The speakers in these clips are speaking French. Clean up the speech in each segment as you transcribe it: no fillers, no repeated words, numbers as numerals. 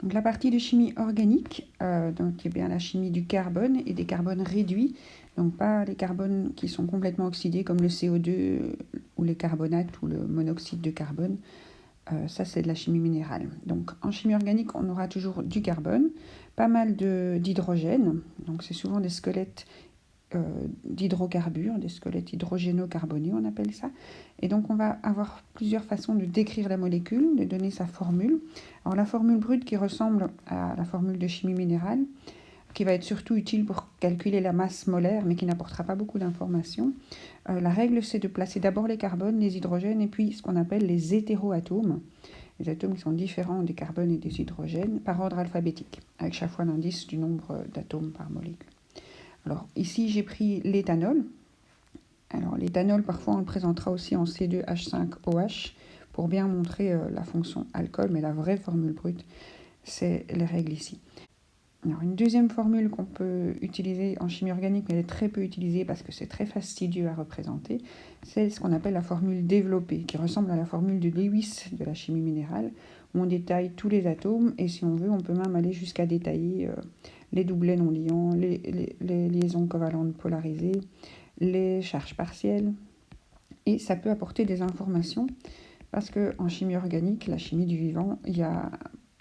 Donc la partie de chimie organique, donc est bien la chimie du carbone et des carbones réduits, donc pas les carbones qui sont complètement oxydés comme le CO2 ou les carbonates ou le monoxyde de carbone. Ça, c'est de la chimie minérale. Donc en chimie organique, on aura toujours du carbone, pas mal d'hydrogène, donc c'est souvent des squelettes d'hydrocarbures, des squelettes hydrogénocarbonés, on appelle ça. Et donc on va avoir plusieurs façons de décrire la molécule, de donner sa formule. Alors la formule brute qui ressemble à la formule de chimie minérale, qui va être surtout utile pour calculer la masse molaire, mais qui n'apportera pas beaucoup d'informations. La règle, c'est de placer d'abord les carbones, les hydrogènes, et puis ce qu'on appelle les hétéroatomes. Les atomes qui sont différents des carbones et des hydrogènes, par ordre alphabétique, avec chaque fois l'indice du nombre d'atomes par molécule. Alors ici, j'ai pris l'éthanol. Alors l'éthanol, parfois, on le présentera aussi en C2H5OH pour bien montrer la fonction alcool, mais la vraie formule brute, c'est les règles ici. Alors une deuxième formule qu'on peut utiliser en chimie organique, mais elle est très peu utilisée parce que c'est très fastidieux à représenter, c'est ce qu'on appelle la formule développée, qui ressemble à la formule de Lewis de la chimie minérale, où on détaille tous les atomes, et si on veut, on peut même aller jusqu'à détailler les doublets non liants, les liaisons covalentes polarisées, les charges partielles, et ça peut apporter des informations, parce qu'en chimie organique, la chimie du vivant, il y a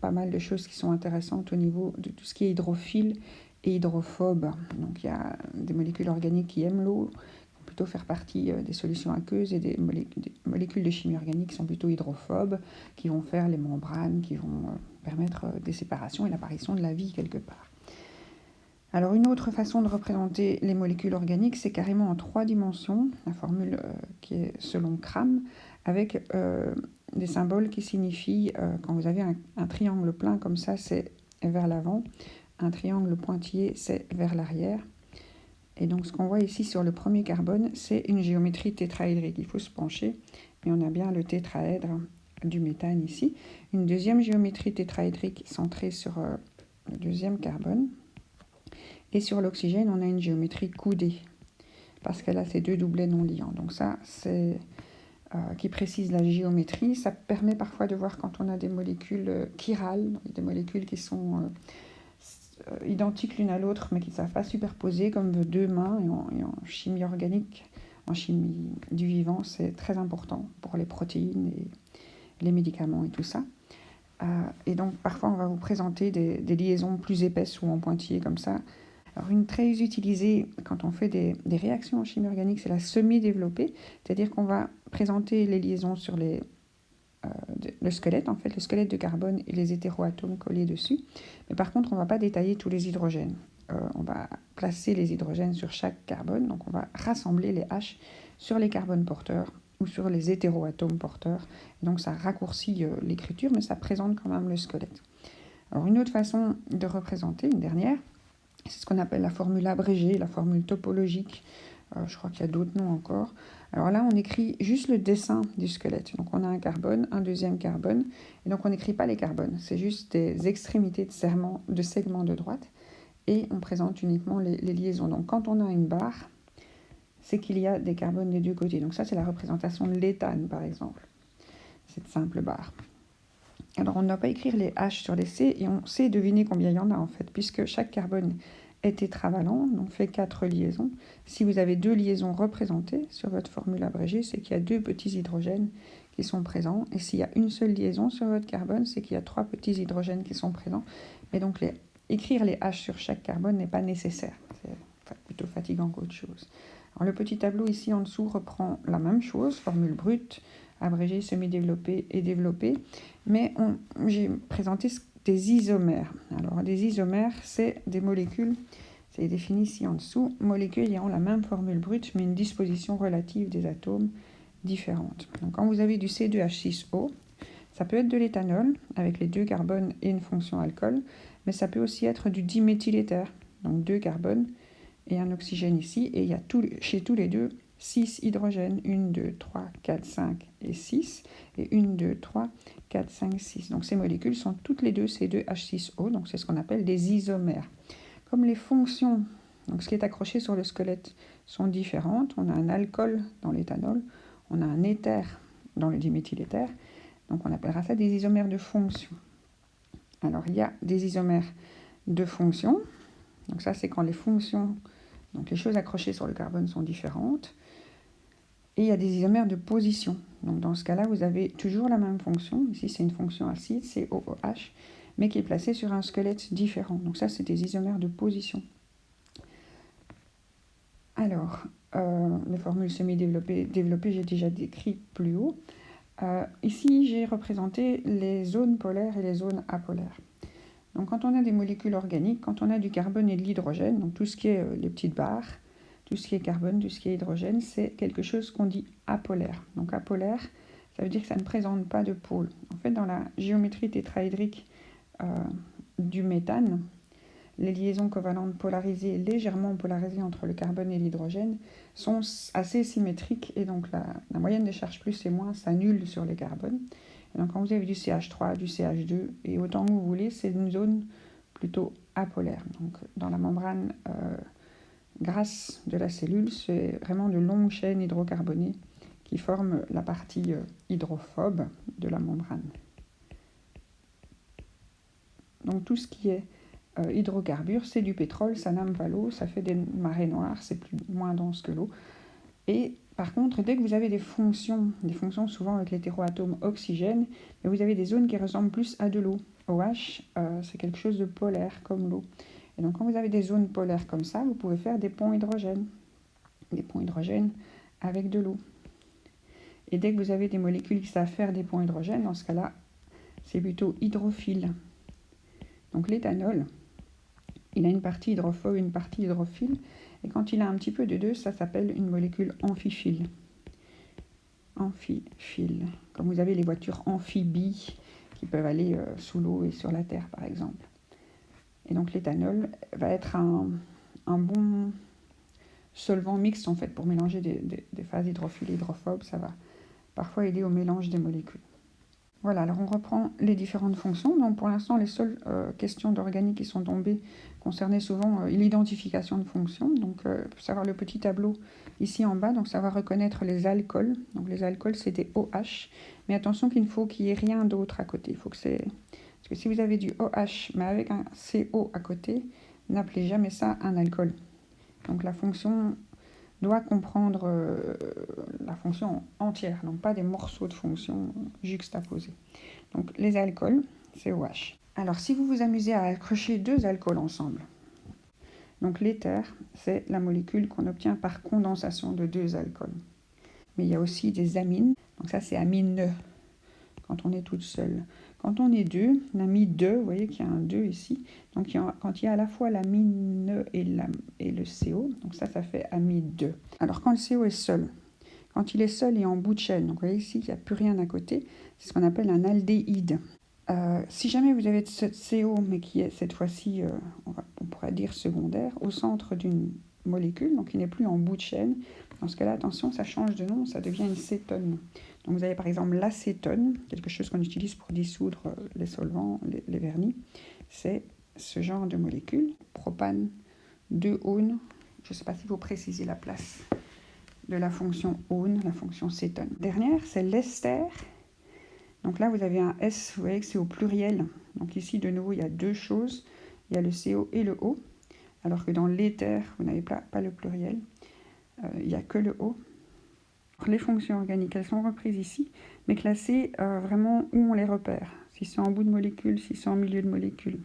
pas mal de choses qui sont intéressantes au niveau de tout ce qui est hydrophile et hydrophobe. Donc il y a des molécules organiques qui aiment l'eau, qui vont plutôt faire partie des solutions aqueuses, et des molécules de chimie organique qui sont plutôt hydrophobes, qui vont faire les membranes, qui vont permettre des séparations et l'apparition de la vie quelque part. Alors une autre façon de représenter les molécules organiques, c'est carrément en 3 dimensions, la formule qui est selon Cram, avec des symboles qui signifient, quand vous avez un triangle plein comme ça, c'est vers l'avant, un triangle pointillé, c'est vers l'arrière. Et donc ce qu'on voit ici sur le premier carbone, c'est une géométrie tétraédrique. Il faut se pencher, et on a bien le tétraèdre du méthane ici. Une deuxième géométrie tétraédrique centrée sur le deuxième carbone. Et sur l'oxygène, on a une géométrie coudée, parce qu'elle a ces 2 doublets non liants. Donc ça, c'est qui précise la géométrie. Ça permet parfois de voir quand on a des molécules chirales, des molécules qui sont identiques l'une à l'autre, mais qui ne savent pas superposer, comme 2 mains. Et en chimie organique, en chimie du vivant, c'est très important pour les protéines et les médicaments et tout ça. Et donc, parfois, on va vous présenter des liaisons plus épaisses ou en pointillés comme ça. Alors, une très utilisée quand on fait des réactions en chimie organique, c'est la semi-développée, c'est-à-dire qu'on va présenter les liaisons sur le squelette, en fait, le squelette de carbone et les hétéroatomes collés dessus. Mais par contre, on ne va pas détailler tous les hydrogènes. On va placer les hydrogènes sur chaque carbone, donc on va rassembler les H sur les carbones porteurs ou sur les hétéroatomes porteurs. Et donc ça raccourcit l'écriture, mais ça présente quand même le squelette. Alors une autre façon de représenter, une dernière, c'est ce qu'on appelle la formule abrégée, la formule topologique. Je crois qu'il y a d'autres noms encore. Alors là, on écrit juste le dessin du squelette. Donc on a un carbone, un deuxième carbone, et donc on n'écrit pas les carbones. C'est juste des extrémités de segments de droite, et on présente uniquement les liaisons. Donc quand on a une barre, c'est qu'il y a des carbones des 2 côtés. Donc ça, c'est la représentation de l'éthane, par exemple, cette simple barre. Alors on ne doit pas écrire les H sur les C, et on sait deviner combien il y en a en fait, puisque chaque carbone est tétravalent, donc fait 4 liaisons. Si vous avez 2 liaisons représentées sur votre formule abrégée, c'est qu'il y a 2 petits hydrogènes qui sont présents. Et s'il y a une seule liaison sur votre carbone, c'est qu'il y a 3 petits hydrogènes qui sont présents. Et donc écrire les H sur chaque carbone n'est pas nécessaire. C'est plutôt fatigant qu'autre chose. Alors, le petit tableau ici en dessous reprend la même chose, formule brute, abrégée, semi-développée et développée. Mais j'ai présenté des isomères. Alors, des isomères, c'est des molécules, c'est défini ici en dessous, molécules ayant la même formule brute, mais une disposition relative des atomes différente. Donc, quand vous avez du C2H6O, ça peut être de l'éthanol, avec les 2 carbones et une fonction alcool, mais ça peut aussi être du diméthyléther, donc 2 carbones et un oxygène ici, et il y a chez tous les 2 6 hydrogènes, 1, 2, 3, 4, 5 et 6, et 1, 2, 3, 4, 5, 6. Donc ces molécules sont toutes les 2 C2H6O, donc c'est ce qu'on appelle des isomères. Comme les fonctions, donc ce qui est accroché sur le squelette, sont différentes, on a un alcool dans l'éthanol, on a un éther dans le diméthyléther, donc on appellera ça des isomères de fonction. Alors, il y a des isomères de fonction. Donc ça, c'est quand les fonctions, donc les choses accrochées sur le carbone sont différentes. Et il y a des isomères de position. Donc dans ce cas-là, vous avez toujours la même fonction. Ici, c'est une fonction acide, c'est OOH, mais qui est placée sur un squelette différent. Donc ça, c'est des isomères de position. Alors, les formules semi-développées, j'ai déjà décrit plus haut. Ici, j'ai représenté les zones polaires et les zones apolaires. Donc quand on a des molécules organiques, quand on a du carbone et de l'hydrogène, donc tout ce qui est les petites barres, tout ce qui est carbone, tout ce qui est hydrogène, c'est quelque chose qu'on dit apolaire. Donc apolaire, ça veut dire que ça ne présente pas de pôle. En fait, dans la géométrie tétraédrique du méthane, les liaisons covalentes polarisées, légèrement polarisées entre le carbone et l'hydrogène, sont assez symétriques et donc la moyenne des charges plus et moins s'annule sur les carbones. Et donc quand vous avez du CH3, du CH2 et autant que vous voulez, c'est une zone plutôt apolaire. Donc dans la membrane grasse de la cellule, c'est vraiment de longues chaînes hydrocarbonées qui forment la partie hydrophobe de la membrane. Donc tout ce qui est hydrocarbures, c'est du pétrole, ça n'aime pas l'eau, ça fait des marées noires, c'est moins dense que l'eau. Et par contre, dès que vous avez des fonctions souvent avec l'hétéroatome oxygène, vous avez des zones qui ressemblent plus à de l'eau. OH, c'est quelque chose de polaire comme l'eau. Et donc quand vous avez des zones polaires comme ça, vous pouvez faire des ponts hydrogènes. Des ponts hydrogènes avec de l'eau. Et dès que vous avez des molécules qui savent faire des ponts hydrogènes, dans ce cas-là, c'est plutôt hydrophile. Donc l'éthanol, il a une partie hydrophobe, une partie hydrophile. Et quand il a un petit peu de deux, ça s'appelle une molécule amphiphile. Amphiphile. Comme vous avez les voitures amphibies qui peuvent aller sous l'eau et sur la terre, par exemple. Et donc l'éthanol va être un bon solvant mixte, en fait, pour mélanger des phases hydrophiles et hydrophobes. Ça va parfois aider au mélange des molécules. Voilà, alors on reprend les différentes fonctions. Donc pour l'instant, les seules questions d'organique qui sont tombées concernaient souvent l'identification de fonctions. Donc pour savoir le petit tableau ici en bas, donc ça va reconnaître les alcools. Donc les alcools, c'est des OH. Mais attention qu'il faut qu'il n'y ait rien d'autre à côté. Il faut que c'est... Parce que si vous avez du OH, mais avec un CO à côté, n'appelez jamais ça un alcool. Donc la fonction doit comprendre la fonction entière, donc pas des morceaux de fonction juxtaposés. Donc les alcools, c'est OH. Alors si vous vous amusez à accrocher deux alcools ensemble, donc l'éther, c'est la molécule qu'on obtient par condensation de deux alcools. Mais il y a aussi des amines, donc ça c'est amine quand on est toute seule. Quand on est deux, on a mis deux, vous voyez qu'il y a un 2 ici. Donc quand il y a à la fois l'amine et le CO, donc ça fait amide. Alors quand le CO est seul, quand il est seul et en bout de chaîne, donc vous voyez ici qu'il n'y a plus rien à côté, c'est ce qu'on appelle un aldéhyde. Si jamais vous avez ce CO, mais qui est cette fois-ci, on pourrait dire secondaire, au centre d'une molécule, donc il n'est plus en bout de chaîne, dans ce cas-là, attention, ça change de nom, ça devient une cétone. Donc vous avez par exemple l'acétone, quelque chose qu'on utilise pour dissoudre les solvants, les vernis. C'est ce genre de molécule, propane, 2-one. Je ne sais pas si vous précisez la place de la fonction one, la fonction cétone. Dernière, c'est l'ester. Donc là, vous avez un S, vous voyez que c'est au pluriel. Donc ici, de nouveau, il y a deux choses. Il y a le CO et le O. Alors que dans l'éther, vous n'avez pas le pluriel. Il n'y a que le O. Les fonctions organiques, elles sont reprises ici, mais classées vraiment où on les repère. Si c'est en bout de molécule, si c'est en milieu de molécule.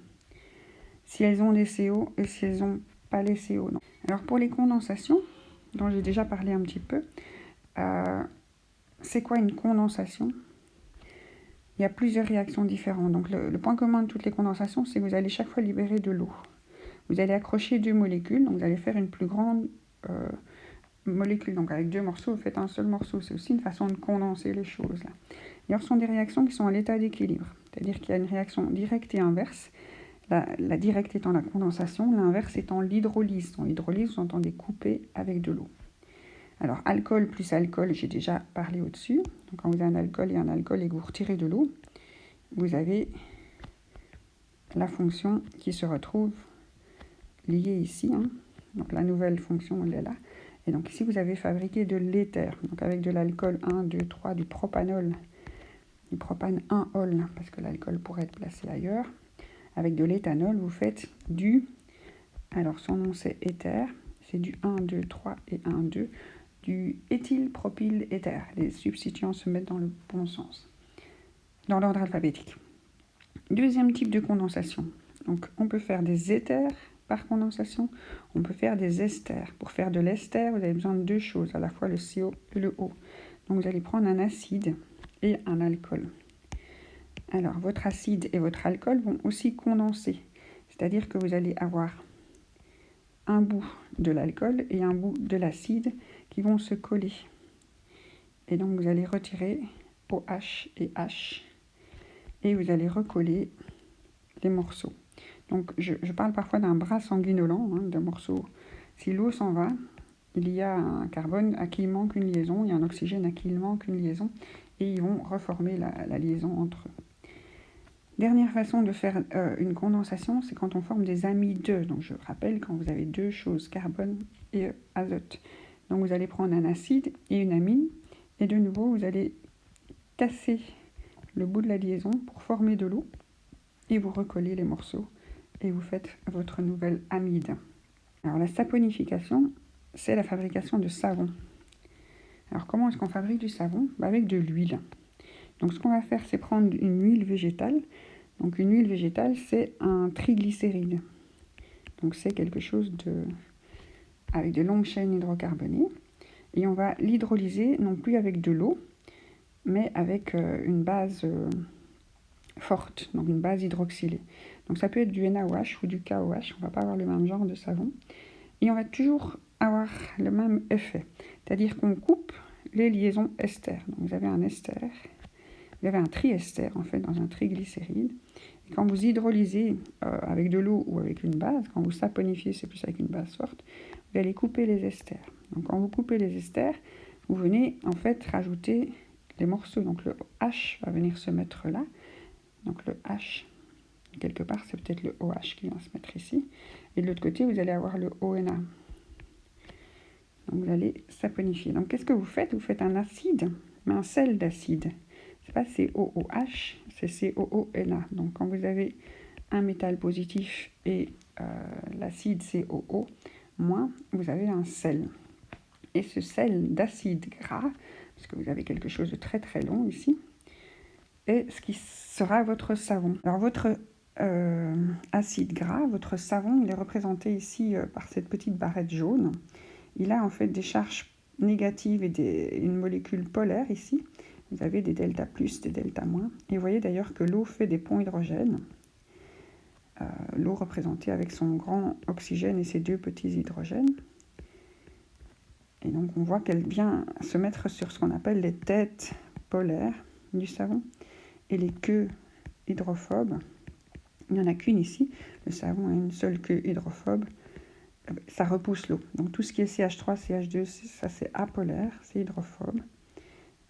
Si elles ont des CO et si elles n'ont pas les CO. Non. Alors pour les condensations, dont j'ai déjà parlé un petit peu, c'est quoi une condensation ? Il y a plusieurs réactions différentes. Donc le point commun de toutes les condensations, c'est que vous allez chaque fois libérer de l'eau. Vous allez accrocher deux molécules, donc vous allez faire une plus grande molécule. Donc avec deux morceaux, vous faites un seul morceau. C'est aussi une façon de condenser les choses. Là. D'ailleurs, ce sont des réactions qui sont à l'état d'équilibre. C'est-à-dire qu'il y a une réaction directe et inverse. La directe étant la condensation, l'inverse étant l'hydrolyse. Dans l'hydrolyse, vous entendez couper avec de l'eau. Alors, alcool plus alcool, j'ai déjà parlé au-dessus. Donc, quand vous avez un alcool et que vous retirez de l'eau, vous avez la fonction qui se retrouve liée ici. Hein. Donc, la nouvelle fonction, elle est là. Et donc, ici, vous avez fabriqué de l'éther. Donc, avec de l'alcool 1, 2, 3, du propanol, du propane 1-ol, parce que l'alcool pourrait être placé ailleurs. avec de l'éthanol, vous faites du... Alors, son nom, c'est éther. C'est du 1, 2, 3 et 1, 2. Du éthylpropyléther. Les substituants se mettent dans le bon sens, dans l'ordre alphabétique. Deuxième type de condensation. Donc, on peut faire des éthers par condensation. On peut faire des esters. Pour faire de l'ester, vous avez besoin de deux choses, à la fois le CO et le O. Donc, vous allez prendre un acide et un alcool. Alors, votre acide et votre alcool vont aussi condenser. C'est-à-dire que vous allez avoir un bout de l'alcool et un bout de l'acide qui vont se coller. Et donc, vous allez retirer OH et H. Et vous allez recoller les morceaux. Donc, je parle parfois d'un bras sanguinolent, d'un morceau. Si l'eau s'en va, il y a un carbone à qui il manque une liaison, il y a un oxygène à qui il manque une liaison, et ils vont reformer la liaison entre eux. Dernière façon de faire une condensation, c'est quand on forme des amides. Donc, je rappelle, quand vous avez deux choses, carbone et azote. Donc, vous allez prendre un acide et une amine, et de nouveau, vous allez casser le bout de la liaison pour former de l'eau, et vous recollez les morceaux, et vous faites votre nouvelle amide. Alors, la saponification, c'est la fabrication de savon. Alors, comment est-ce qu'on fabrique du savon? Avec de l'huile. Donc, ce qu'on va faire, c'est prendre une huile végétale. Donc, une huile végétale, c'est un triglycéride. Donc, c'est quelque chose avec de longues chaînes hydrocarbonées. Et on va l'hydrolyser, non plus avec de l'eau, mais avec une base forte, donc une base hydroxylée. Donc, ça peut être du NaOH ou du KOH. On ne va pas avoir le même genre de savon. Et on va toujours avoir le même effet. C'est-à-dire qu'on coupe les liaisons ester. Donc, vous avez un ester. Vous avez un triester, en fait, dans un triglycéride. Et quand vous hydrolysez avec de l'eau ou avec une base, quand vous saponifiez, c'est plus avec une base forte, vous allez couper les esters. Donc, quand vous coupez les esters, vous venez, en fait, rajouter les morceaux. Donc, le H va venir se mettre là. Donc, le H, quelque part, c'est peut-être le OH qui va se mettre ici. Et de l'autre côté, vous allez avoir le ONA. Donc, vous allez saponifier. Donc, qu'est-ce que vous faites? Vous faites un acide, mais un sel d'acide. C'est pas COOH, c'est COONA. Donc, quand vous avez un métal positif et l'acide COO moins, vous avez un sel. Et ce sel d'acide gras, parce que vous avez quelque chose de très très long ici, est ce qui sera votre savon. Alors, votre acide gras, votre savon, il est représenté ici par cette petite barrette jaune. Il a en fait des charges négatives et une molécule polaire ici. Vous avez des delta plus, des delta moins. Et vous voyez d'ailleurs que l'eau fait des ponts hydrogènes. L'eau représentée avec son grand oxygène et ses deux petits hydrogènes. Et donc on voit qu'elle vient se mettre sur ce qu'on appelle les têtes polaires du savon et les queues hydrophobes. Il n'y en a qu'une ici. Le savon a une seule queue hydrophobe. Ça repousse l'eau. Donc tout ce qui est CH3, CH2, ça c'est apolaire, c'est hydrophobe.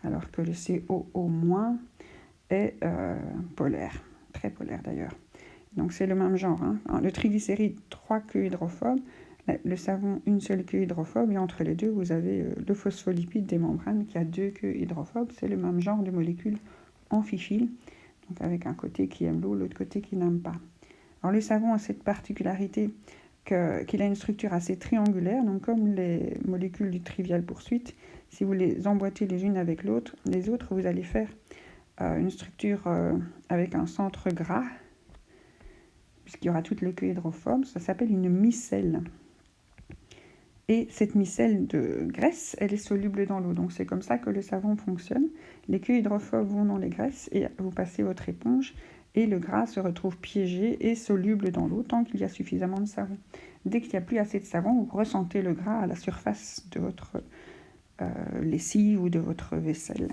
Alors que le COO- est polaire, très polaire d'ailleurs. Donc c'est le même genre. Le triglycéride, 3 queues hydrophobes, le savon, une seule queue hydrophobe, et entre les deux, vous avez le phospholipide des membranes qui a 2 queues hydrophobes. C'est le même genre de molécules amphiphiles, donc avec un côté qui aime l'eau, l'autre côté qui n'aime pas. Alors le savon a cette particularité qu'il a une structure assez triangulaire, donc comme les molécules du trivial poursuite, si vous les emboîtez les unes avec les autres, vous allez faire une structure avec un centre gras, puisqu'il y aura toutes les queues hydrophobes. Ça s'appelle une micelle. Et cette micelle de graisse, elle est soluble dans l'eau. Donc c'est comme ça que le savon fonctionne. Les queues hydrophobes vont dans les graisses et vous passez votre éponge et le gras se retrouve piégé et soluble dans l'eau tant qu'il y a suffisamment de savon. Dès qu'il n'y a plus assez de savon, vous ressentez le gras à la surface de votre lessive ou de votre vaisselle.